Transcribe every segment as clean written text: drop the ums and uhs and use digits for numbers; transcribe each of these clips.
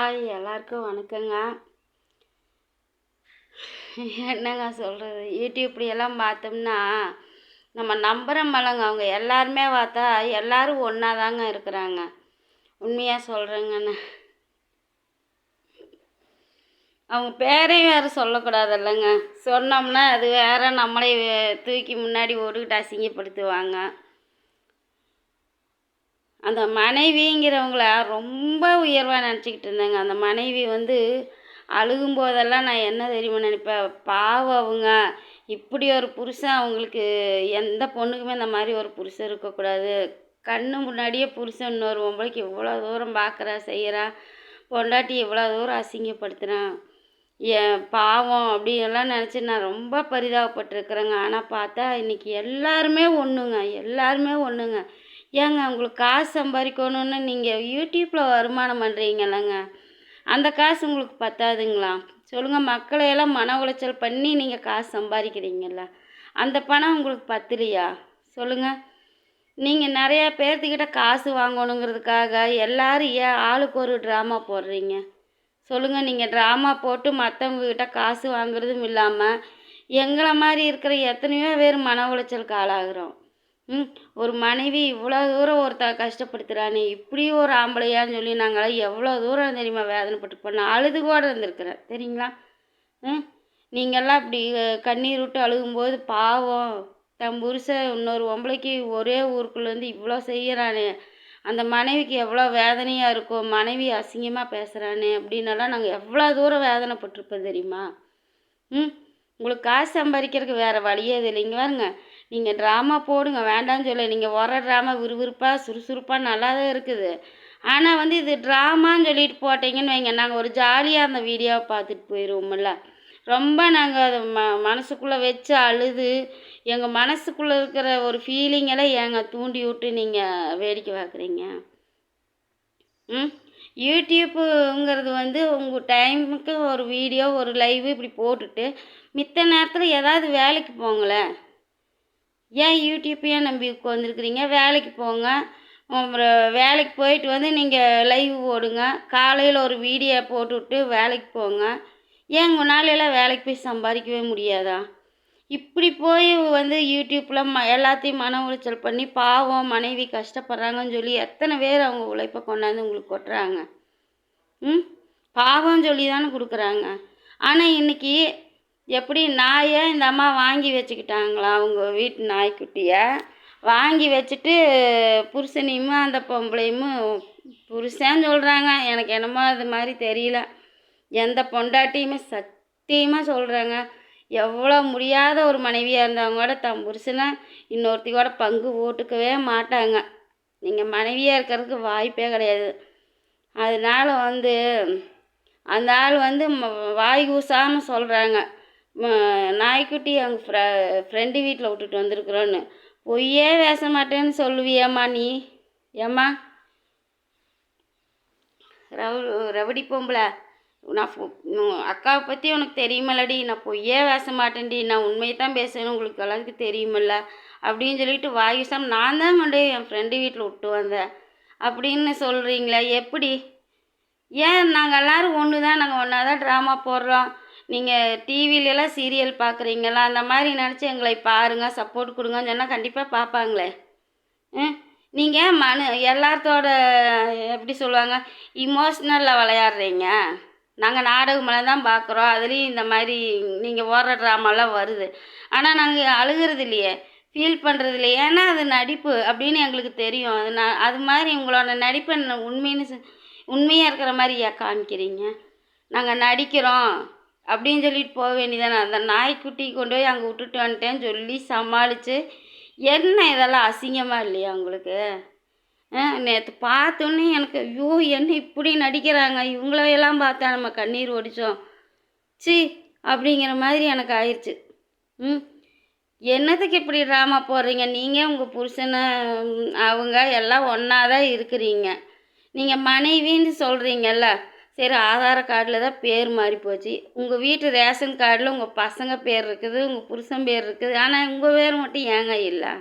Hi எல்லாருக்கும் வணக்கங்க. என்னங்க சொல்கிறது, யூடியூப்லையெல்லாம் பார்த்தோம்னா நம்ம நம்புகிறோமல்லங்க, அவங்க எல்லாருமே பார்த்தா எல்லாரும் ஒன்றா தாங்க இருக்கிறாங்க. உண்மையாக சொல்கிறேங்கண்ணா. அவங்க பேரையும் வேறு சொல்லக்கூடாதுல்லங்க, சொன்னோம்னா அது வேற நம்மளே தூக்கி முன்னாடி ஓடிக்கிட்டு அசிங்கப்படுத்துவாங்க. அந்த மனைவிங்கிறவங்கள ரொம்ப உயர்வாக நினச்சிக்கிட்டு இருந்தேங்க. அந்த மனைவி அழுகும்போதெல்லாம் நான் என்ன தெரியுமா நினைப்பேன், பாவம் அவங்க இப்படி ஒரு புருஷன் அவங்களுக்கு எந்த பொண்ணுக்குமே இந்த மாதிரி ஒரு புருஷன் இருக்கக்கூடாது. கண்ணு முன்னாடியே புருஷன் இன்னொரு பொம்பளைக்கு இவ்வளோ தூரம் பார்க்குறா செய்கிறா, பொண்டாட்டி இவ்வளோ தூரம் அசிங்கப்படுத்துகிறான், ஏன் பாவம் அப்படின்லாம் நினச்சி நான் ரொம்ப பரிதாபப்பட்டிருக்கிறேங்க. ஆனால் பார்த்தா இன்றைக்கி எல்லாருமே ஒன்றுங்க, எல்லாருமே ஒன்றுங்க. ஏங்க உங்களுக்கு காசு சம்பாதிக்கணுன்னு நீங்கள் யூடியூப்பில் வருமானம் பண்ணுறீங்களங்க, அந்த காசு உங்களுக்கு பத்தாதுங்களா சொல்லுங்கள்? மக்களையெல்லாம் மன உளைச்சல் பண்ணி நீங்கள் காசு சம்பாதிக்கிறீங்கள, அந்த பணம் உங்களுக்கு பத்தலையா சொல்லுங்கள்? நீங்கள் நிறையா பேர்த்துக்கிட்ட காசு வாங்கணுங்கிறதுக்காக எல்லோரும் ஏன் ஆளுக்கு ஒரு ட்ராமா போடுறீங்க சொல்லுங்கள்? நீங்கள் ட்ராமா போட்டு மற்றவங்கக்கிட்ட காசு வாங்குறதும் இல்லாமல் எங்களை மாதிரி இருக்கிற எத்தனையோ பேர் மன உளைச்சலுக்கு ஆளாகிறோம். ஒரு மனைவி இவ்வளோ தூரம் கஷ்டப்படுத்துகிறானே, இப்படி ஒரு ஆம்பளையான்னு சொல்லி நாங்களாம் எவ்வளோ தூரம் தெரியுமா வேதனைப்பட்டு நான் அழுது கூட இருந்திருக்கிறேன் தெரியுங்களா? நீங்கள்லாம் இப்படி கண்ணீர் விட்டு அழுகும்போது பாவம் தன் புருஷன் இன்னொரு பொம்பளைக்கு ஒரே ஊருக்குள்ளேருந்து இவ்வளோ செய்கிறானே, அந்த மனைவிக்கு எவ்வளோ வேதனையாக இருக்கும், மனைவி அசிங்கமாக பேசுகிறானே அப்படின்னலாம் நாங்கள் எவ்வளோ தூரம் வேதனைப்பட்டிருப்போம் தெரியுமா? உங்களுக்கு காசு சம்பாதிக்கிறதுக்கு வேறு வழியே இது இல்லைங்க. பாருங்க, நீங்கள் ட்ராமா போடுங்க, வேண்டான்னு சொல்ல. நீங்கள் வர ட்ராமா விறுவிறுப்பாக சுறுசுறுப்பாக நல்லா தான் இருக்குது. ஆனால் இது ட்ராமான்னு சொல்லிட்டு போட்டிங்கன்னு வைங்க, நாங்கள் ஒரு ஜாலியாக அந்த வீடியோவை பார்த்துட்டு போயிடுவோம்ல. ரொம்ப நாங்கள் அதை மனசுக்குள்ளே வச்சு அழுது எங்கள் மனசுக்குள்ளே இருக்கிற ஒரு ஃபீலிங்கெல்லாம் ஏங்க தூண்டி விட்டு நீங்கள் வேடிக்கை பார்க்குறீங்க? யூடியூப்புங்கிறது உங்கள் டைமுக்கு ஒரு வீடியோ ஒரு லைவு இப்படி போட்டுட்டு மித்த நேரத்தில் ஏதாவது வேலைக்கு போங்களேன். ஏன் யூடியூப்பையே நம்பி உட்காந்துருக்குறீங்க? வேலைக்கு போங்க. அப்புறம் வேலைக்கு போயிட்டு நீங்கள் லைவ் போடுங்க, காலையில் ஒரு வீடியோ போட்டுவிட்டு வேலைக்கு போங்க. ஏன் உங்களாலெல்லாம் வேலைக்கு போய் சம்பாதிக்கவே முடியாதா? இப்படி போய் யூடியூப்பில் எல்லாத்தையும் மன உளைச்சல் பண்ணி பாவம் மனைவி கஷ்டப்படுறாங்கன்னு சொல்லி எத்தனை பேர் அவங்க உழைப்பை கொண்டாந்து உங்களுக்கு கொட்டுறாங்க. பாவம் சொல்லி தானே கொடுக்குறாங்க. ஆனால் இன்றைக்கி எப்படி நாயை இந்த அம்மா வாங்கி வச்சுக்கிட்டாங்களா, அவங்க வீட்டு நாய்க்குட்டியை வாங்கி வச்சுட்டு புருஷனையும் அந்த பொம்பளையும் புருஷன்னு சொல்கிறாங்க. எனக்கு என்னமோ அது மாதிரி தெரியல. எந்த பொண்டாட்டியுமே சத்தியமாக சொல்கிறாங்க, எவ்வளோ முடியாத ஒரு மனைவியாக இருந்தவங்க கூட தன் புருஷனை இன்னொருத்தி கூட பங்கு போட்டுக்கவே மாட்டாங்க. நீங்கள் மனைவியாக இருக்கிறதுக்கு வாய்ப்பே கிடையாது. அதனால் அந்த ஆள் வாய் கூசாமல் சொல்கிறாங்க, நாய்க்குட்டி எங்கள் ஃப்ரெண்டு வீட்டில் விட்டுட்டு வந்திருக்குறோன்னு. பொய்யே பேச மாட்டேன்னு சொல்லுவியம்மா நீ? ஏம்மா ரவுடி பொம்பளை, நான் அக்காவை பற்றி உனக்கு தெரியுமில்லடி, நான் பொய்யே பேச மாட்டேன்டி, நான் உண்மையை தான் பேசணும், உங்களுக்கு எல்லாத்துக்கும் தெரியுமில்ல அப்படின்னு சொல்லிட்டு வாயுசம் நான் தான் கொண்டு என் ஃப்ரெண்டு வீட்டில் விட்டு வந்தேன் அப்படின்னு சொல்கிறீங்களே எப்படி? ஏன் நாங்கள் எல்லோரும் ஒன்று தான், நாங்கள் ஒன்றா தான் ட்ராமா போடுறோம். நீங்கள் டிவிலெலாம் சீரியல் பார்க்குறீங்களா, அந்த மாதிரி நினச்சி எங்களை பாருங்கள், சப்போர்ட் கொடுங்கன்னு சொன்னால் கண்டிப்பாக பார்ப்பாங்களே. நீங்கள் எல்லாத்தோட எப்படி சொல்லுவாங்க, இமோஷ்னலில் விளையாடுறீங்க. நாங்கள் நாடகமெல்லாம் தான் பார்க்குறோம், அதுலேயும் இந்த மாதிரி நீங்கள் ஓடுற ட்ராமாலாம் வருது. ஆனால் நாங்கள் அழுகிறது இல்லையே, ஃபீல் பண்ணுறது இல்லையே, ஏன்னா அது நடிப்பு அப்படின்னு எங்களுக்கு தெரியும். அது மாதிரி உங்களோட நடிப்பை உண்மையாக இருக்கிற மாதிரி ஏன் காமிக்கிறீங்க? நாங்கள் நடிக்கிறோம் அப்படின்னு சொல்லிட்டு போக வேண்டியதானே. அந்த நாய்க்குட்டி கொண்டு போய் அங்கே விட்டுட்டு வந்துட்டேன்னு சொல்லி சமாளித்து, என்ன இதெல்லாம் அசிங்கமாக இல்லையா உங்களுக்கு? நேற்று பார்த்தோன்னே எனக்கு ஐயோ என்ன இப்படி நடிக்கிறாங்க, இவங்களையெல்லாம் பார்த்தா நம்ம கண்ணீர் ஒடிச்சோம் சி அப்படிங்கிற மாதிரி எனக்கு ஆயிடுச்சு. என்னத்துக்கு இப்படி ட்ராமா போடுறீங்க? நீங்கள் உங்கள் புருஷனை அவங்க எல்லாம் ஒன்றா தான் இருக்கிறீங்க. நீங்கள் மனைவின்னு சொல்கிறீங்கல்ல, சரி ஆதார கார்டில் தான் பேர் மாறி போச்சு, உங்கள் வீட்டு ரேஷன் கார்டில் உங்கள் பசங்க பேர் இருக்குது, உங்கள் புருஷன் பேர் இருக்குது, ஆனால் உங்கள் பேர் மட்டும் ஏங்க இல்லை?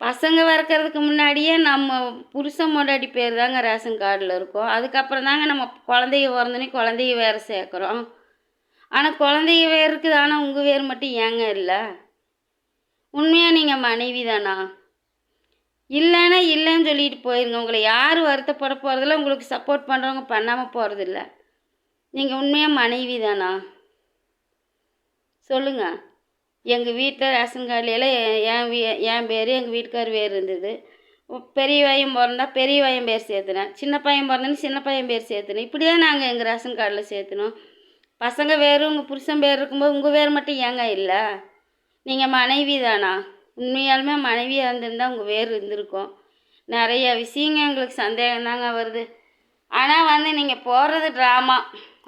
பசங்க பிறக்கறதுக்கு முன்னாடியே நம்ம புருஷன் பொண்டாட்டி பேர் தாங்க ரேஷன் கார்டில் இருக்கும். அதுக்கப்புறம் தாங்க நம்ம குழந்தைங்க பிறந்தோன்னே குழந்தைங்க வேறு சேர்க்குறோம். ஆனால் குழந்தைங்க வேறு இருக்குது, ஆனால் உங்கள் வேறு மட்டும் ஏங்க இல்லை? உண்மையாக நீங்கள் மனைவி தானா? இல்லைன்னா இல்லைன்னு சொல்லிட்டு போயிருங்க. உங்களை யார் வருத்தப்பட போகிறதில்ல, உங்களுக்கு சப்போர்ட் பண்ணுறவங்க பண்ணாமல் போகிறதில்ல. நீங்கள் உண்மையாக மனைவி தானா? சொல்லுங்கள். எங்கள் வீட்டில் ரேஷன் கார்டுலாம் என் பேர் எங்கள் வீட்டுக்கார் பேர் இருந்தது. பெரிய பையன் பிறந்தா பெரிய பையன் பேர் சேர்த்துனேன், சின்ன பையன் பிறந்தோன்னு சின்ன பையன் பேர் சேர்த்துனேன். இப்படி தான் நாங்கள் எங்கள் ரேஷன் கார்டில் சேர்த்துனோம். பசங்க வேறு உங்கள் புருஷன் பேர் இருக்கும்போது உங்கள் பேர் மட்டும் ஏங்க இல்லை? நீங்கள் மனைவி தானா? உண்மையாலுமே மனைவியாக இருந்திருந்தால் உங்கள் பேர் இருந்திருக்கும். நிறைய விஷயங்க எங்களுக்கு சந்தேகம் தாங்க வருது. ஆனால் வந்து நீங்கள் போடுறது ட்ராமா,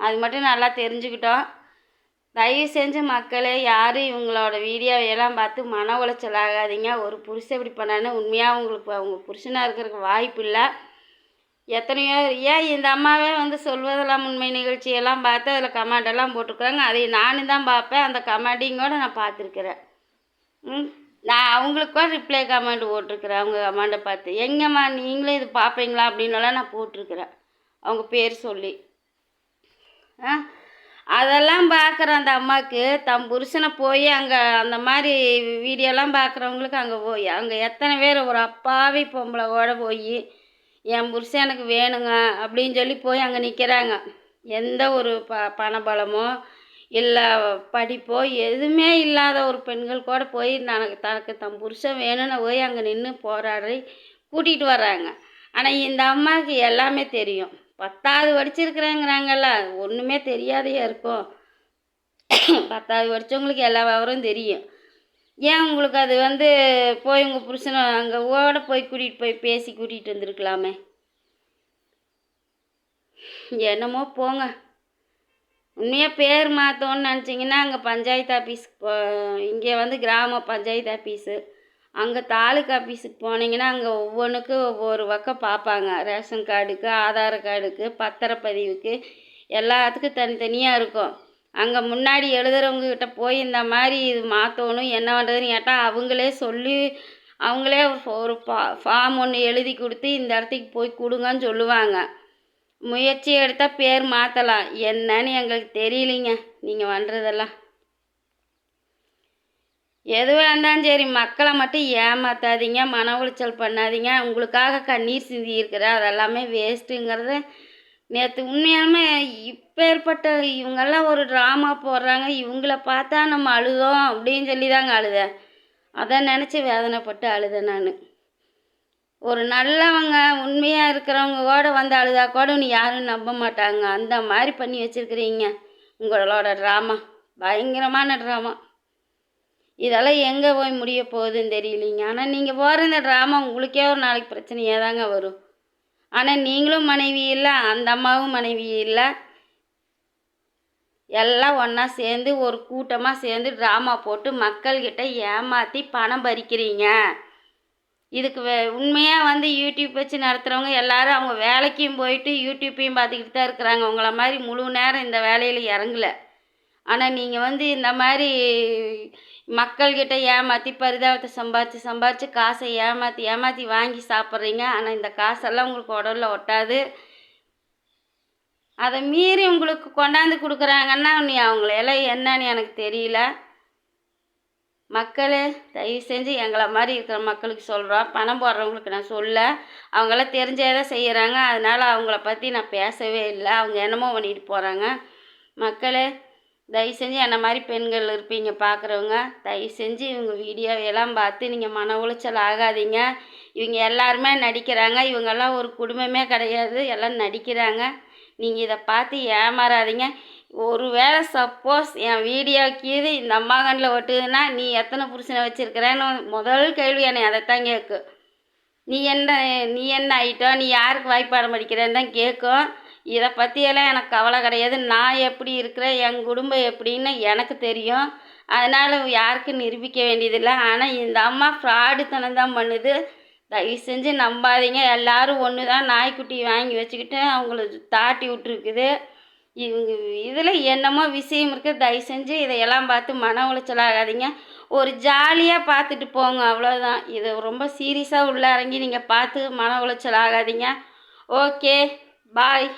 அது மட்டும் நல்லா தெரிஞ்சுக்கிட்டோம். தயவு செஞ்சு மக்களே யாரும் இவங்களோட வீடியோவையெல்லாம் பார்த்து மன உளைச்சல் ஆகாதீங்க. ஒரு புருஷன் இப்படி பண்ணான்னு உண்மையாக உங்களுக்கு அவங்க புருஷனாக இருக்கிறதுக்கு வாய்ப்பு இல்லை. எத்தனையோ ஏன் இந்த அம்மாவே வந்து சொல்வதெல்லாம் உண்மை நிகழ்ச்சியெல்லாம் பார்த்து அதில் கமெண்டெல்லாம் போட்டிருக்குறாங்க. அதை நானும் தான் பார்ப்பேன். அந்த கமெண்டிங்கோடு நான் பார்த்துருக்குறேன். நான் அவங்களுக்கும் ரிப்ளை கமெண்ட் போட்டிருக்கிறேன். அவங்க கமெண்டை பார்த்து எங்கம்மா நீங்களும் இது பார்ப்பீங்களா அப்படின்னலாம் நான் போட்டிருக்கிறேன், அவங்க பேர் சொல்லி. அதெல்லாம் பார்க்குற அந்த அம்மாவுக்கு தம் புருஷனை போய் அங்கே அந்த மாதிரி வீடியோலாம் பார்க்குறவங்களுக்கு அங்கே போய் அங்கே எத்தனை பேர் ஒரு அப்பாவி பொம்பளையோட போய் என் புருஷன் எனக்கு வேணுங்க அப்படின்னு சொல்லி போய் அங்கே நிற்கிறாங்க. எந்த ஒரு பணபலமோ இல்லை படிப்போ எதுவுமே இல்லாத ஒரு பெண்கள் கூட போய் தனக்கு தம் புருஷன் வேணும்னு போய் அங்கே நின்று போராடி கூட்டிகிட்டு வர்றாங்க. ஆனால் இந்த அம்மாவுக்கு எல்லாமே தெரியும். 10வது படிச்சிருக்கிறேங்கிறாங்கல்ல, ஒன்றுமே தெரியாதையா இருக்கும். 10வது படித்தவங்களுக்கு எல்லா விவரம் தெரியும். ஏன் உங்களுக்கு அது வந்து போய் உங்கள் புருஷனை அங்கே போய் கூட்டிகிட்டு போய் பேசி கூட்டிகிட்டு வந்துருக்கலாமே? என்னமோ போங்க. உண்மையாக பேர் மாற்றோன்னு நினச்சிங்கன்னா அங்கே பஞ்சாயத்து ஆஃபீஸுக்கு இங்கே வந்து கிராம பஞ்சாயத்து ஆஃபீஸு, அங்கே தாலுக்கா ஆஃபீஸுக்கு போனீங்கன்னா அங்கே ஒவ்வொன்றுக்கும் ஒவ்வொரு பக்கம் பார்ப்பாங்க. ரேஷன் கார்டுக்கு, ஆதார் கார்டுக்கு, பத்திரப்பதிவுக்கு எல்லாத்துக்கும் தனித்தனியாக இருக்கும். அங்கே முன்னாடி எழுதுகிறவங்கக்கிட்ட போய் இந்த மாதிரி இது மாற்றணும் என்ன பண்ணுறதுன்னு கேட்டால் அவங்களே சொல்லி அவங்களே ஒரு ஃபார்ம் ஒன்று எழுதி கொடுத்து இந்த இடத்துக்கு போய் கொடுங்கன்னு சொல்லுவாங்க. முயற்சி எடுத்தால் பேர் மாற்றலாம். என்னன்னு எங்களுக்கு தெரியலிங்க நீங்கள் பண்ணுறதெல்லாம். எதுவாக இருந்தாலும் சரி, மக்களை மட்டும் ஏமாற்றாதீங்க, மன உளைச்சல் பண்ணாதீங்க. உங்களுக்காக கண்ணீர் சிந்தி இருக்கிற அதெல்லாமே வேஸ்ட்டுங்கிறத நேற்று உண்மையாலுமே இப்பேற்பட்ட இவங்கெல்லாம் ஒரு ட்ராமா போடுறாங்க. இவங்கள பார்த்தா நம்ம அழுதோம் அப்படின்னு சொல்லி தாங்க அழுதேன். அதை நினச்சி வேதனைப்பட்டு அழுதேன் நான். ஒரு நல்லவங்க உண்மையாக இருக்கிறவங்க கூட வந்து அழுதா கூட நீ யாரும் நம்ப மாட்டாங்க. அந்த மாதிரி பண்ணி வச்சுருக்கிறீங்க உங்களோட ட்ராமா, பயங்கரமான ட்ராமா. இதெல்லாம் எங்கே போய் முடிய போகுதுன்னு தெரியலிங்க. ஆனால் நீங்கள் போகிற இந்த ட்ராமா உங்களுக்கே ஒரு நாளைக்கு பிரச்சனையாக தாங்க வரும். ஆனால் நீங்களும் மனைவி இல்லை, அந்த அம்மாவும் மனைவி இல்லை, எல்லாம் ஒன்றா சேர்ந்து ஒரு கூட்டமாக சேர்ந்து ட்ராமா போட்டு மக்கள்கிட்ட ஏமாற்றி பணம் பறிக்கிறீங்க. இதுக்கு உண்மையாக வந்து யூடியூப் வச்சு நடத்துகிறவங்க எல்லோரும் அவங்க வேலைக்கும் போயிட்டு யூடியூப்பையும் பார்த்துக்கிட்டு தான் இருக்கிறாங்க. உங்களை மாதிரி முழு நேரம் இந்த வேலையில் இறங்கலை. ஆனால் நீங்கள் வந்து இந்த மாதிரி மக்கள்கிட்ட ஏமாற்றி பரிதாபத்தை சம்பாரித்து காசை ஏமாற்றி வாங்கி சாப்பிட்றீங்க. ஆனால் இந்த காசெல்லாம் உங்களுக்கு உடலில் ஒட்டாது. அதை மீறி உங்களுக்கு கொண்டாந்து கொடுக்குறாங்கன்னா நீ அவங்களையெல்லாம் என்னன்னு எனக்கு தெரியல. மக்களே தயவு செஞ்சு எங்களை மாதிரி இருக்கிற மக்களுக்கு சொல்கிறோம், பணம் போடுறவங்களுக்கு நான் சொல்ல, அவங்களாம் தெரிஞ்சே தான் செய்கிறாங்க. அதனால் அவங்கள பற்றி நான் பேசவே இல்லை. அவங்க என்னமோ பண்ணிட்டு போகிறாங்க. மக்களே தயவு செஞ்சு என்ன மாதிரி பெண்கள் இருப்பீங்க பார்க்குறவங்க, தயவு செஞ்சு இவங்க வீடியோவையெல்லாம் பார்த்து நீங்கள் மன உளைச்சல் ஆகாதீங்க. இவங்க எல்லாருமே நடிக்கிறாங்க. இவங்கெல்லாம் ஒரு குடும்பமே கிடையாது, எல்லாம் நடிக்கிறாங்க. நீங்கள் இதை பார்த்து ஏமாறாதீங்க. ஒரு வேளை சப்போஸ் என் வீடியோக்கு இது இந்த அம்மா கண்ணில் ஒட்டுதுன்னா நீ எத்தனை புருஷனை வச்சுருக்கிறேன்னு முதல் கேள்வி என்னை அதைத்தான் கேட்கும். நீ என்ன ஆகிட்டோ, நீ யாருக்கு வாய்ப்பாடம் படிக்கிறேன்னு தான் கேட்கும். இதை பற்றியெல்லாம் எனக்கு கவலை கிடையாது. நான் எப்படி இருக்கிறேன், என் குடும்பம் எப்படின்னு எனக்கு தெரியும். அதனால் யாருக்கும் நிரூபிக்க வேண்டியதில்லை. ஆனால் இந்த அம்மா ஃப்ராடுத்தனம் தான் பண்ணுது. தயவு செஞ்சு நம்பாதீங்க. எல்லோரும் ஒன்று தான், நாய்க்குட்டி வாங்கி வச்சுக்கிட்டு அவங்கள தாட்டி விட்டுருக்குது. இவங்க இதில் என்னமோ விஷயம் இருக்குது. தயவு செஞ்சு இதையெல்லாம் பார்த்து மன உளைச்சல் ஆகாதீங்க. ஒரு ஜாலியாக பார்த்துட்டு போங்க, அவ்வளோதான். இதை ரொம்ப சீரியஸாக உள்ள இறங்கி நீங்கள் பார்த்து மன உளைச்சல் ஆகாதீங்க. ஓகே, பாய்.